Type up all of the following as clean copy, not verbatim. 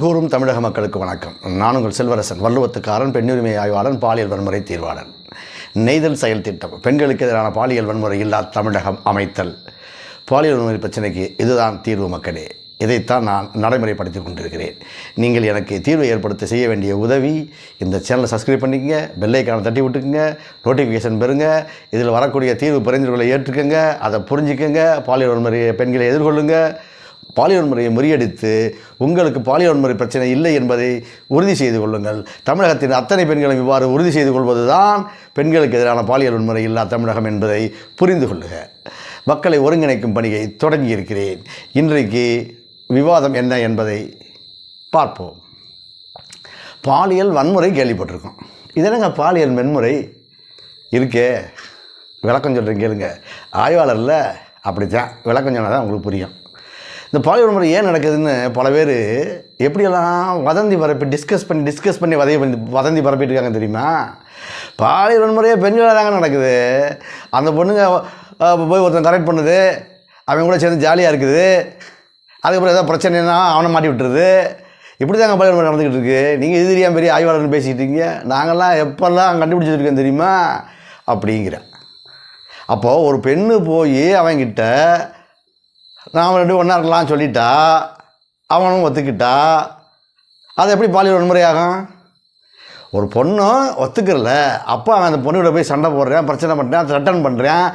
கூறும் தமிழக மக்களுக்கு வணக்கம். நான் உங்கள் செல்வரசன், வள்ளுவத்துக்காரன், பெண்ணுரிமை ஆய்வாளன், பாலியல் வன்முறை தீர்வாளன். நெய்தல் செயல் திட்டம், பெண்களுக்கு எதிரான பாலியல் வன்முறை இல்லா தமிழகம் அமைத்தல். பாலியல் வன்முறை பிரச்சனைக்கு இதுதான் தீர்வு மக்களே. இதைத்தான் நான் நடைமுறைப்படுத்தி கொண்டிருக்கிறேன். நீங்கள் எனக்கு தீர்வை ஏற்படுத்த செய்ய வேண்டிய உதவி, இந்த சேனலை சப்ஸ்கிரைப் பண்ணிக்கங்க, பெல்லைக்கான தட்டி விட்டுக்குங்க, நோட்டிஃபிகேஷன் பெறுங்க, இதில் வரக்கூடிய தீர்வு பரிந்துரைகளை ஏற்றுக்கங்க, அதை புரிஞ்சுக்கங்க, பாலியல் வன்முறையை பெண்களை எதிர்கொள்ளுங்க. பாலியல் வன்முறையை முறியடித்து உங்களுக்கு பாலியல் வன்முறை பிரச்சனை இல்லை என்பதை உறுதி செய்து கொள்ளுங்கள். தமிழகத்தின் அத்தனை பெண்களும் இவ்வாறு உறுதி செய்து கொள்வது தான் பெண்களுக்கு எதிரான பாலியல் வன்முறை இல்லா தமிழகம் என்பதை புரிந்து கொள்ளுக. மக்களை ஒருங்கிணைக்கும் பணியை தொடங்கியிருக்கிறேன். இன்றைக்கு விவாதம் என்ன என்பதை பார்ப்போம். பாலியல் வன்முறை கேள்விப்பட்டிருக்கோம். இதனங்க பாலியல் வன்முறை இருக்கே, விளக்கம் சொல்கிறேன் கேளுங்க. ஆய்வாளரில் அப்படித்தான் விளக்கம் சொன்னால் தான் உங்களுக்கு புரியும். இந்த பாலியல் வன்முறை ஏன் நடக்குதுன்னு பல பேர் எப்படியெல்லாம் வதந்தி டிஸ்கஸ் பண்ணி வதந்தி பரப்பிட்டு இருக்காங்க தெரியுமா? பாலியல் வன்முறையே பெண்களாக தாங்க நடக்குது. அந்த பொண்ணுங்க போய் ஒருத்தன் கரெக்ட் பண்ணுது, அவன் கூட சேர்ந்து ஜாலியாக இருக்குது, அதுக்கப்புறம் ஏதாவது பிரச்சனைனா அவனை மாட்டி விட்டுருது. இப்படி தாங்க பாலியல் வன்முறை நடந்துக்கிட்டு இருக்குது. நீங்கள் இது தெரியாமல் பெரிய ஆய்வாளர்னு பேசிக்கிட்டு இருக்கீங்க. நாங்கள்லாம் எப்பெல்லாம் கண்டுபிடிச்சிருக்கேன் தெரியுமா அப்படிங்கிறேன். அப்போது ஒரு பெண்ணு போய் அவங்கிட்ட நாம் ரெண்டு ஒன்றா இருக்கலாம் சொல்லிட்டா, அவனும் ஒத்துக்கிட்டா, அது எப்படி பாலியல் வன்முறையாகும்? ஒரு பொண்ணும் ஒத்துக்கிறல, அப்போ அவன் அந்த பொண்ணோட போய் சண்டை போடுறான், பிரச்சனை பண்ணுறான், த்ரெட்டன் பண்ணுறான்,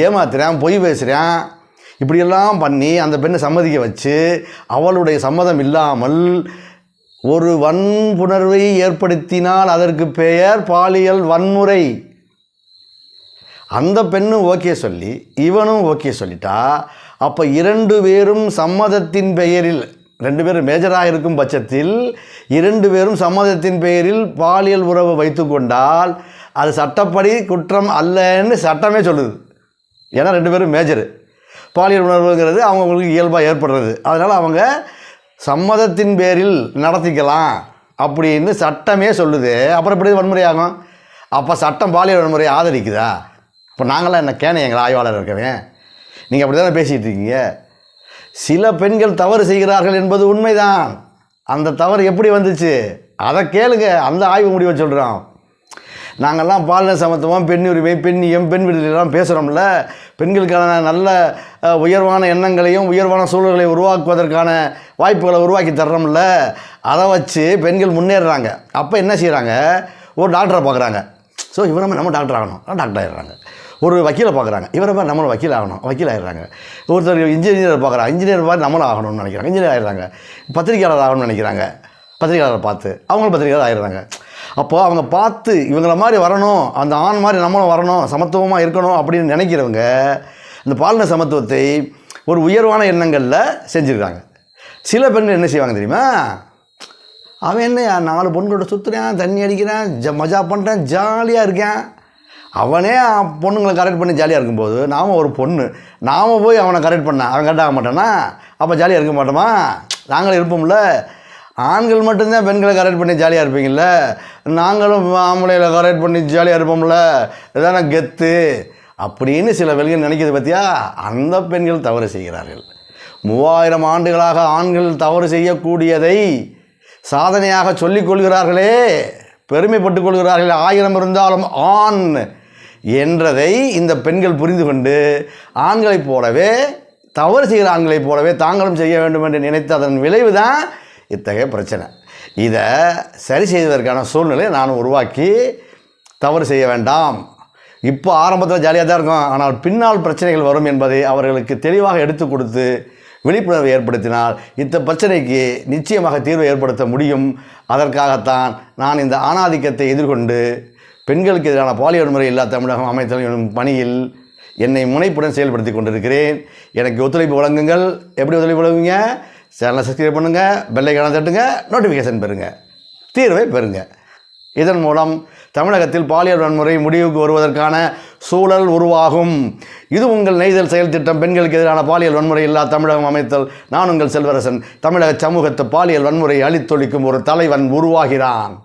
ஏமாத்துறான், பொய் பேசுகிறான். இப்படியெல்லாம் பண்ணி அந்த பெண்ணை சம்மதிக்க வச்சு அவளுடைய சம்மதம் இல்லாமல் ஒரு வன்புணர்வை ஏற்படுத்தினால் அதற்கு பெயர் பாலியல் வன்முறை. அந்த பெண்ணும் ஓகே சொல்லி இவனும் ஓகே சொல்லிட்டா, அப்போ இரண்டு பேரும் சம்மதத்தின் பெயரில், ரெண்டு பேரும் மேஜராக இருக்கும் பட்சத்தில் இரண்டு பேரும் சம்மதத்தின் பெயரில் பாலியல் உறவு வைத்து கொண்டால் அது சட்டப்படி குற்றம் அல்லன்னு சட்டமே சொல்லுது. ஏன்னா ரெண்டு பேரும் மேஜரு. பாலியல் உணர்வுங்கிறது அவங்களுக்கு இயல்பாக ஏற்படுறது. அதனால் அவங்க சம்மதத்தின் பேரில் நடத்திக்கலாம் அப்படின்னு சட்டமே சொல்லுது. அப்புறம் எப்படி வன்முறையாகும்? அப்போ சட்டம் பாலியல் வன்முறையை ஆதரிக்குதா? இப்போ நாங்களாம் என்ன கேன எங்களை ஆய்வாளர் இருக்கவேன்? நீங்கள் அப்படி தானே பேசிகிட்டு இருக்கீங்க. சில பெண்கள் தவறு செய்கிறார்கள் என்பது உண்மைதான். அந்த தவறு எப்படி வந்துச்சு அதை கேளுங்க. அந்த ஆய்வு முடிவை சொல்கிறோம். நாங்கள்லாம் பாலின சமத்துவம், பெண் உரிமை, பெண்ணியம், பெண் விடுதலையெல்லாம் பேசுகிறோம்ல. பெண்களுக்கான நல்ல உயர்வான எண்ணங்களையும் உயர்வான சூழல்களை உருவாக்குவதற்கான வாய்ப்புகளை உருவாக்கி தர்றோம்ல. அதை வச்சு பெண்கள் முன்னேறுறாங்க. அப்போ என்ன செய்கிறாங்க? ஒரு டாக்டரை பார்க்குறாங்க. ஸோ இவரை நம்ம டாக்டர் ஆகணும், டாக்டர் ஆகிடுறாங்க. ஒரு வக்கீலை பார்க்குறாங்க, இவரை மாதிரி நம்மளும் வக்கீல் ஆகணும், வக்கீல் ஆகிடுறாங்க. ஒருத்தர் இன்ஜினியர் பார்க்குறாங்க, இன்ஜினியர் பார்த்து நம்மளும் ஆகணும்னு நினைக்கிறாங்க, இன்ஜினியர் ஆகிடுறாங்க. பத்திரிகையாளர் ஆகணும்னு நினைக்கிறாங்க, பத்திரிகையாளரை பார்த்து அவங்களும் பத்திரிகையாளர் ஆகிடுறாங்க. அப்போது அவங்க பார்த்து இவங்கள மாதிரி வரணும், அந்த ஆண் மாதிரி நம்மளும் வரணும், சமத்துவமாக இருக்கணும் அப்படின்னு நினைக்கிறவங்க இந்த பாலின சமத்துவத்தை ஒரு உயர்வான எண்ணங்களில் செஞ்சுருக்காங்க. சில பெண்கள் என்ன செய்வாங்க தெரியுமா? அவன் என்ன 4 பொண்ணுகளோட சுற்றுறான், தண்ணி அடிக்கிறான், மஜா பண்ணுறான், ஜாலியாக இருக்கேன். அவனே பொண்ணுங்களை கரெக்ட் பண்ணி ஜாலியாக இருக்கும்போது நாம் ஒரு பொண்ணு, நாம் போய் அவனை கரெக்ட் பண்ண அவன் கரெக்ட் ஆக மாட்டானா? அப்போ ஜாலியாக இருக்க மாட்டோமா? நாங்களும் இருப்போம்ல. ஆண்கள் மட்டும்தான் பெண்களை கரெக்ட் பண்ணி ஜாலியாக இருப்பீங்கள்ல, நாங்களும் ஆம்பளைகளை கரெக்ட் பண்ணி ஜாலியாக இருப்போம்ல, இதுதானே கெத்து அப்படின்னு சில பெண்கள் நினைக்கிறது பார்த்தியா? அந்த பெண்கள் தவறு செய்கிறார்கள். 3000 ஆண்டுகளாக ஆண்கள் தவறு செய்யக்கூடியதை சாதனையாக சொல்லிக் கொள்கிறார்களே, பெருமைப்பட்டுக் கொள்கிறார்கள். 1000 இருந்தாலும் ஆண் என்றதை இந்த பெண்கள் புரிந்து கொண்டு ஆண்களைப் போலவே, தவறு செய்கிற ஆண்களைப் போலவே தாங்களும் செய்ய வேண்டும் என்று நினைத்து அதன் விளைவு தான் இத்தகைய பிரச்சனை. இதை சரி செய்வதற்கான சூழ்நிலை நான் உருவாக்கி, தவறு செய்ய வேண்டாம், இப்போ ஆரம்பத்தில் ஜாலியாக தான் இருக்கும், ஆனால் பின்னால் பிரச்சனைகள் வரும் என்பதை அவர்களுக்கு தெளிவாக எடுத்து கொடுத்து விழிப்புணர்வை ஏற்படுத்தினால் இந்த பிரச்சனைக்கு நிச்சயமாக தீர்வை ஏற்படுத்த முடியும். அதற்காகத்தான் நான் இந்த ஆணாதிக்கத்தை எதிர்கொண்டு பெண்களுக்கு எதிரான பாலியல் வன்முறை இல்லா தமிழகம் அமைத்தல் எனும் பணியில் என்னை முனைப்புடன் செயல்படுத்தி கொண்டிருக்கிறேன். எனக்கு ஒத்துழைப்பு வழங்குங்கள். எப்படி ஒத்துழைப்பு வழங்குவீங்க? சேனலை சப்ஸ்கிரைப் பண்ணுங்கள், பெல்லைக்கான தட்டுங்க, நோட்டிஃபிகேஷன் பெறுங்க, தீர்வை பெறுங்க. இதன் மூலம் தமிழகத்தில் பாலியல் வன்முறை முடிவுக்கு வருவதற்கான சூழல் உருவாகும். இது உங்கள் நெய்தல் செயல் திட்டம், பெண்களுக்கு எதிரான பாலியல் வன்முறை இல்லா தமிழகம் அமைத்தல். நான் உங்கள் செல்வரசன். தமிழக சமூகத்து பாலியல் வன்முறை அழித்தொழிக்கும் ஒரு தலைவன் உருவாகிறான்.